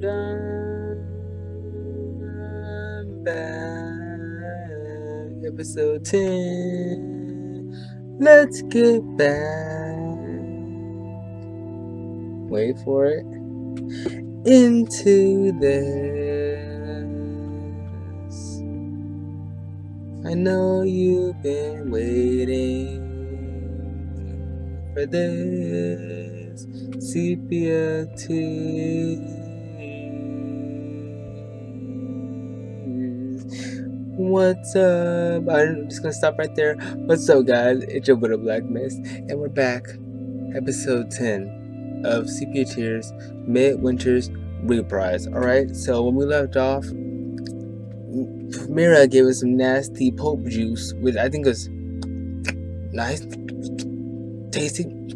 And I'm back. Episode 10. Let's get back. Wait for it. Into this. I know you've been waiting for this. Sepia tears. What's up? I'm just gonna stop right there. What's up, guys? It's your Buddha Black Mist, and we're back. Episode 10 of Sepia Tears Midwinter's Reprise. Alright, so when we left off, Mira gave us some nasty Pope juice, which I think was nice, tasting,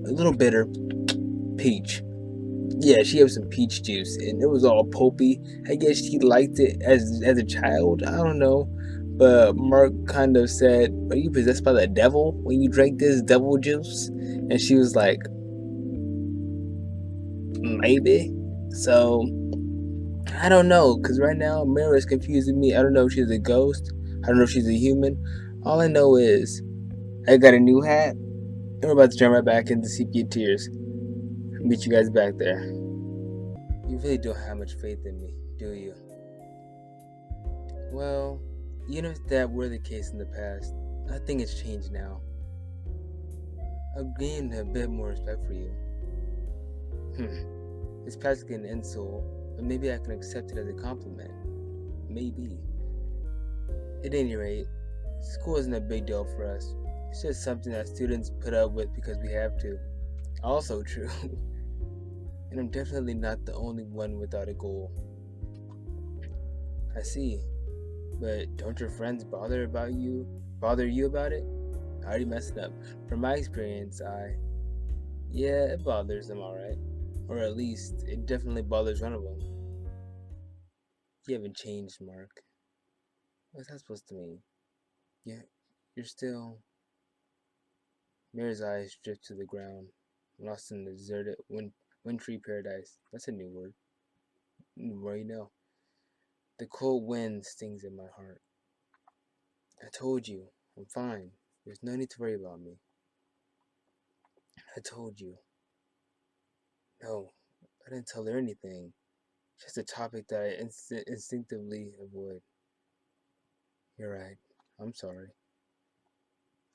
a little bitter. Peach. Yeah, she had some peach juice, and it was all pulpy. I guess she liked it as a child. I don't know. But Mark kind of said, "Are you possessed by the devil when you drank this devil juice?" And she was like, "Maybe." So I don't know, because right now Mira is confusing me. I don't know if she's a ghost. I don't know if she's a human. All I know is I got a new hat, and we're about to jump right back into Sepia Tears. I'll meet you guys back there. You really don't have much faith in me, do you? Well, even if that were the case in the past, I think it's changed now. I've gained a bit more respect for you. It's practically an insult, but maybe I can accept it as a compliment. Maybe. At any rate, school isn't a big deal for us. It's just something that students put up with because we have to. Also true. And I'm definitely not the only one without a goal. I see. But don't your friends bother you about it? I already messed up. From my experience, yeah, it bothers them alright. Or at least, it definitely bothers one of them. You haven't changed, Mark. What's that supposed to mean? Yeah, you're still... Mira's eyes drift to the ground, lost in the deserted, wintry paradise. That's a new word. Well, you know. The cold wind stings in my heart. I told you, I'm fine. There's no need to worry about me. I told you. No, I didn't tell her anything. Just a topic that I instinctively avoid. You're right. I'm sorry.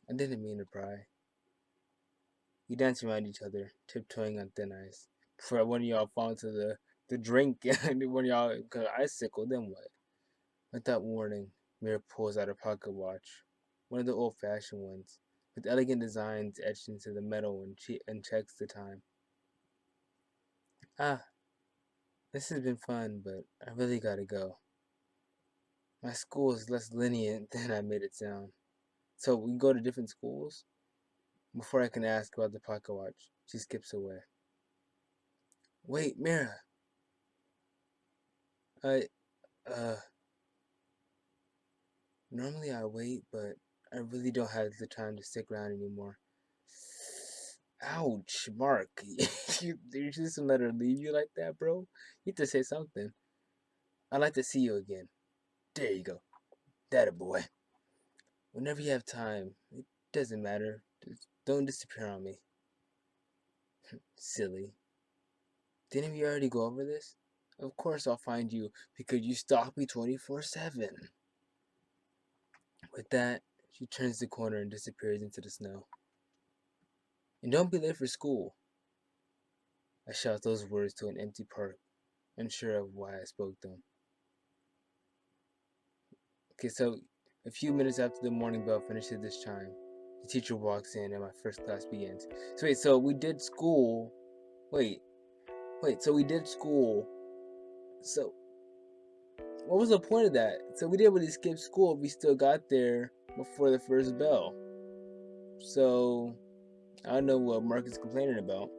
I didn't mean to pry. We danced around each other, tiptoeing on thin ice. Before one of y'all fall into the drink, and one of y'all got icicle, then what? Without warning, Mira pulls out her pocket watch, one of the old-fashioned ones, with elegant designs etched into the metal, and checks the time. This has been fun, but I really gotta go. My school is less lenient than I made it sound. So we go to different schools? Before I can ask about the pocket watch, she skips away. Wait, Mira! I, uh... Normally I wait, but I really don't have the time to stick around anymore. Ouch, Mark. you just let her leave you like that, bro? You have to say something. I'd like to see you again. There you go. That a boy. Whenever you have time, it doesn't matter. Just don't disappear on me. Silly. Didn't we already go over this? Of course I'll find you because you stalk me 24/7. With that, she turns the corner and disappears into the snow. And don't be late for school. I shout those words to an empty park, unsure of why I spoke them. Okay, so a few minutes after the morning bell finishes its chime, the teacher walks in and my first class begins. So we did school. So we did school. So what was the point of that? So we didn't really skip school. We still got there before the first bell. So I don't know what Mark is complaining about.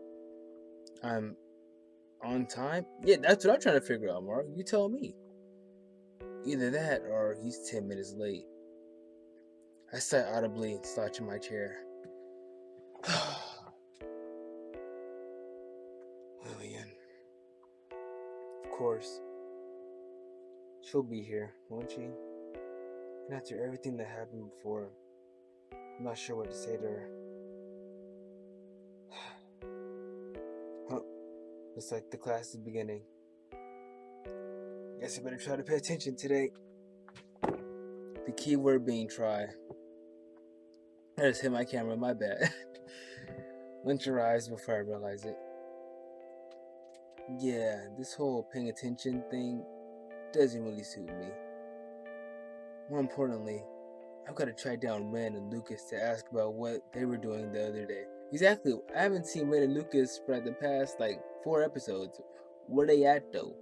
I'm on time? Yeah, that's what I'm trying to figure out, Mark. You tell me. Either that or he's 10 minutes late. I sigh audibly and slouch in my chair. Lillian. course. She'll be here, won't she? And after everything that happened before, I'm not sure what to say to her. Huh. Looks like the class is beginning. Guess I better try to pay attention today. The key word being try. I just hit my camera, my bad. Went your eyes before I realized it. Yeah, this whole paying attention thing doesn't really suit me. More importantly, I've got to track down Ren and Lukas to ask about what they were doing the other day. Exactly, I haven't seen Ren and Lukas for the past 4 episodes. Where they at though?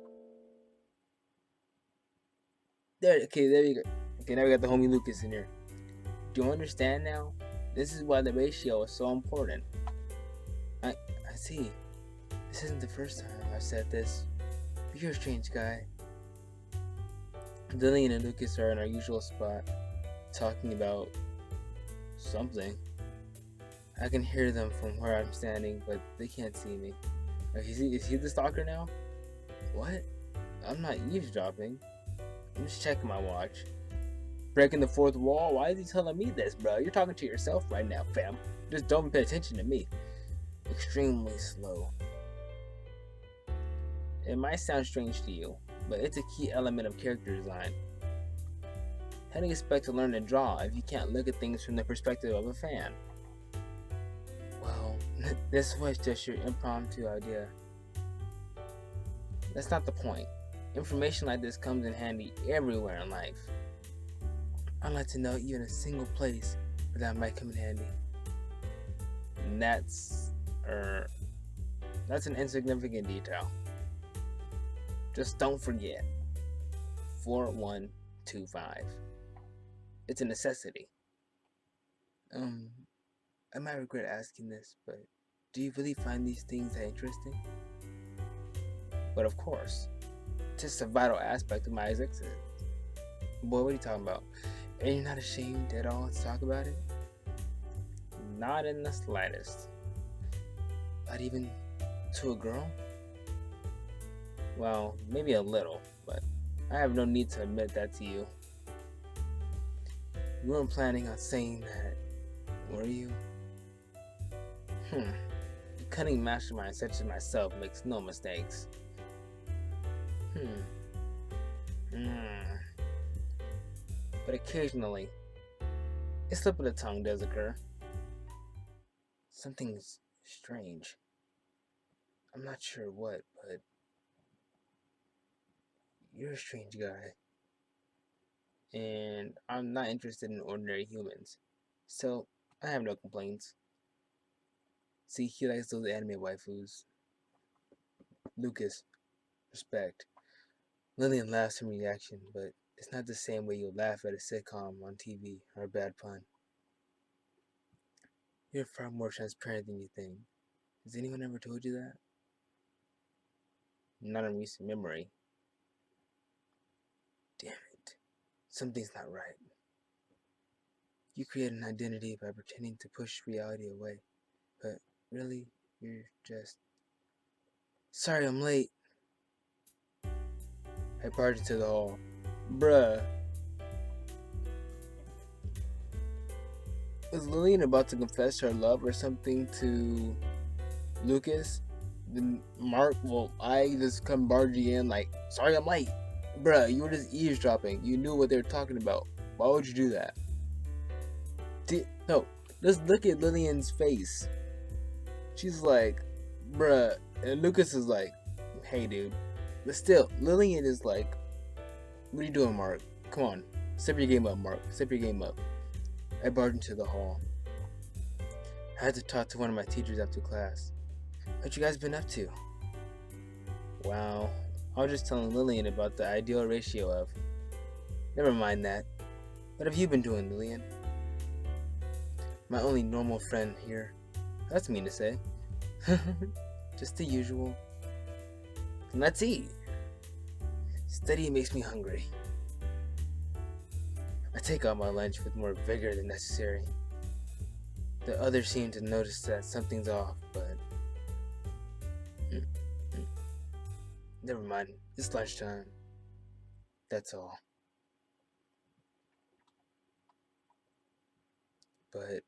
There you go. Okay, now we got the homie Lukas in here. Do you understand now? This is why the ratio is so important. I see. This isn't the first time I've said this, but you're a strange guy. Lillian and Lukas are in our usual spot, talking about something. I can hear them from where I'm standing, but they can't see me. Is he the stalker now? What? I'm not eavesdropping. I'm just checking my watch. Breaking the fourth wall? Why is he telling me this, bro? You're talking to yourself right now, fam. Just don't pay attention to me. Extremely slow. It might sound strange to you, but it's a key element of character design. How do you expect to learn to draw if you can't look at things from the perspective of a fan? Well, this was just your impromptu idea. That's not the point. Information like this comes in handy everywhere in life. I'd like to know even a single place where that might come in handy. And that's an insignificant detail. Just don't forget. 4125. It's a necessity. I might regret asking this, but do you really find these things that interesting? But of course. It's just a vital aspect of my existence. Boy, what are you talking about? And you're not ashamed at all to talk about it? Not in the slightest. Not even to a girl? Well, maybe a little, but I have no need to admit that to you. You weren't planning on saying that, were you? A cunning mastermind such as myself makes no mistakes. But occasionally, a slip of the tongue does occur. Something's strange. I'm not sure what, but you're a strange guy. And I'm not interested in ordinary humans. So, I have no complaints. See, he likes those anime waifus. Lukas, respect. Lillian laughs in reaction, but it's not the same way you'll laugh at a sitcom on TV or a bad pun. You're far more transparent than you think. Has anyone ever told you that? Not in recent memory. Damn it. Something's not right. You create an identity by pretending to push reality away. But really, you're just... Sorry, I'm late. I barged into the hall. Bruh. Was Lillian about to confess her love or something to Lukas? Then I just come barging in sorry I'm late. Bruh, you were just eavesdropping. You knew what they were talking about. Why would you do that? No, just look at Lillian's face. She's like, bruh. And Lukas is like, hey dude. But still, Lillian is like, what are you doing, Mark? Come on. Step your game up, Mark. Step your game up. I barged into the hall. I had to talk to one of my teachers after class. What you guys been up to? Wow. I was just telling Lillian about the ideal ratio of... Never mind that. What have you been doing, Lillian? My only normal friend here. That's mean to say. Just the usual. Then let's eat. Studying makes me hungry. I take out my lunch with more vigor than necessary. The others seem to notice that something's off, but... Never mind. It's lunchtime. That's all. But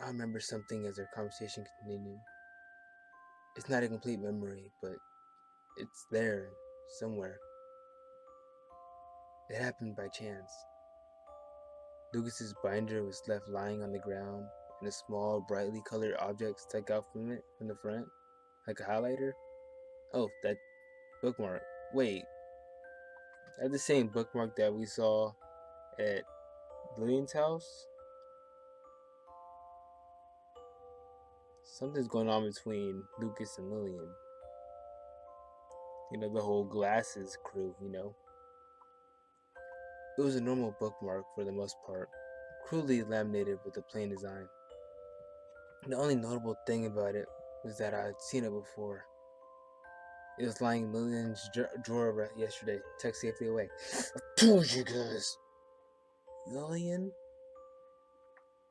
I remember something as our conversation continued. It's not a complete memory, but it's there somewhere. It happened by chance. Lucas's binder was left lying on the ground, and a small, brightly colored object stuck out from it from the front, like a highlighter. Oh, that bookmark. Wait, that's the same bookmark that we saw at Lillian's house? Something's going on between Lucas and Lillian. You know, the whole glasses crew, you know. It was a normal bookmark for the most part, crudely laminated with a plain design. The only notable thing about it was that I had seen it before. It was lying in Lillian's drawer yesterday, tucked safely away. I told you guys! Lillian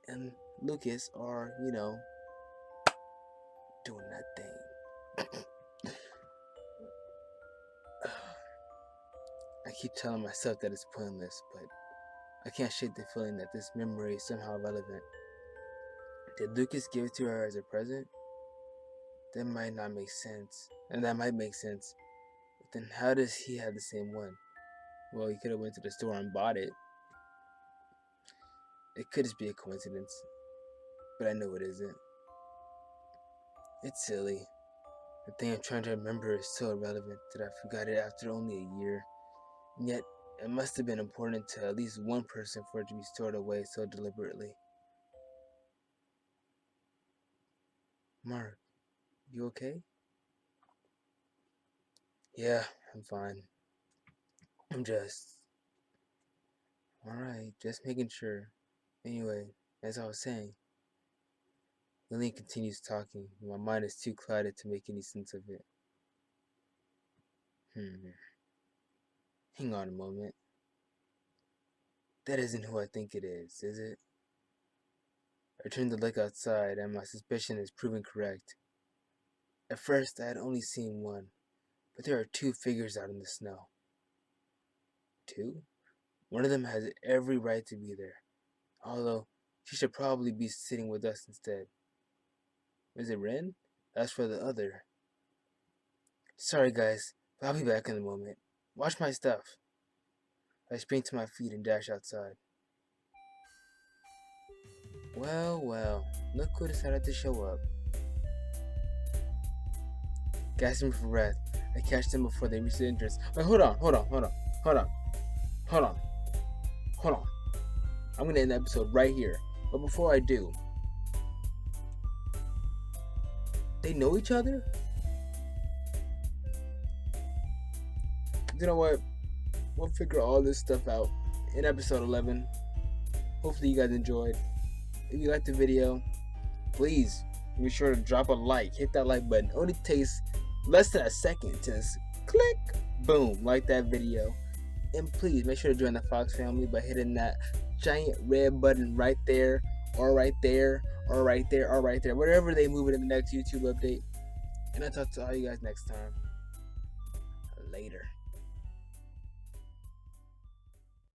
and Lucas are, you know, doing that thing. I keep telling myself that it's pointless, but I can't shake the feeling that this memory is somehow relevant. Did Lucas give it to her as a present? That might not make sense, and that might make sense. But then how does he have the same one? Well, he could have went to the store and bought it. It could just be a coincidence, but I know it isn't. It's silly. The thing I'm trying to remember is so irrelevant that I forgot it after only a year. And yet, it must have been important to at least one person for it to be stored away so deliberately. Mark, you okay? Yeah, I'm fine. I'm just... Alright, just making sure. Anyway, as I was saying, Lillian continues talking, and my mind is too clouded to make any sense of it. Hang on a moment. That isn't who I think it is it? I turned to look outside, and my suspicion is proven correct. At first, I had only seen one, but there are two figures out in the snow. Two? One of them has every right to be there, although she should probably be sitting with us instead. Is it Ren? As for the other... Sorry guys, but I'll be back in a moment. Watch my stuff. I spring to my feet and dash outside. Well, look who decided to show up. Gasping for breath, I catch them before they reach the entrance. Wait, hold on. I'm gonna end the episode right here. But before I do, they know each other? You know what? We'll figure all this stuff out in episode 11. Hopefully you guys enjoyed. If you liked the video, please be sure to drop a like. Hit that like button. It only takes less than a second to just click, boom, like that video. And please make sure to join the Fox family by hitting that giant red button right there, or right there, or right there, or right there. Whatever they move it in the next YouTube update. And I'll talk to all you guys next time. Later.